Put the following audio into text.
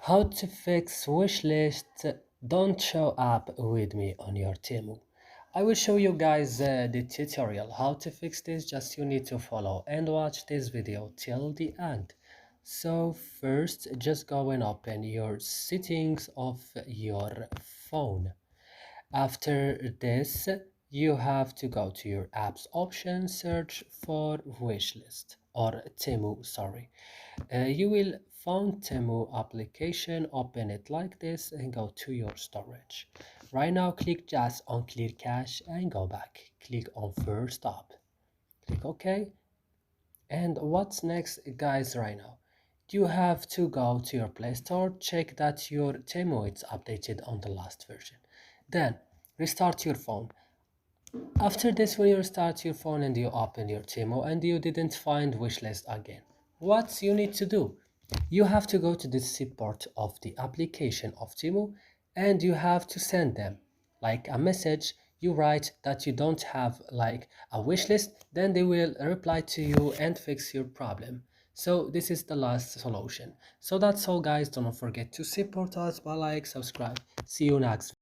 How to fix wishlist don't show up with me on your Temu. I will show you guys the tutorial how to fix this. Just you need to follow and watch this video till the end. So first just go and open your settings of your phone. After this you have to go to your apps option, search for wishlist or Temu, sorry. You will find Temu application, open it like this and go to your storage. Right now click just on clear cache and go back. Click on first stop. Click OK. And what's next, guys? Right now you have to go to your Play Store, check that your Temu is updated on the last version. Then restart your phone. After this, when you restart your phone and you open your Temu and you didn't find wishlist again, what you need to do? You have to go to the support of the application of Temu and you have to send them like a message. You write that you don't have like a wish list, then they will reply to you and fix your problem. So this is the last solution. So that's all, guys. Don't forget to support us by like, subscribe. See you next.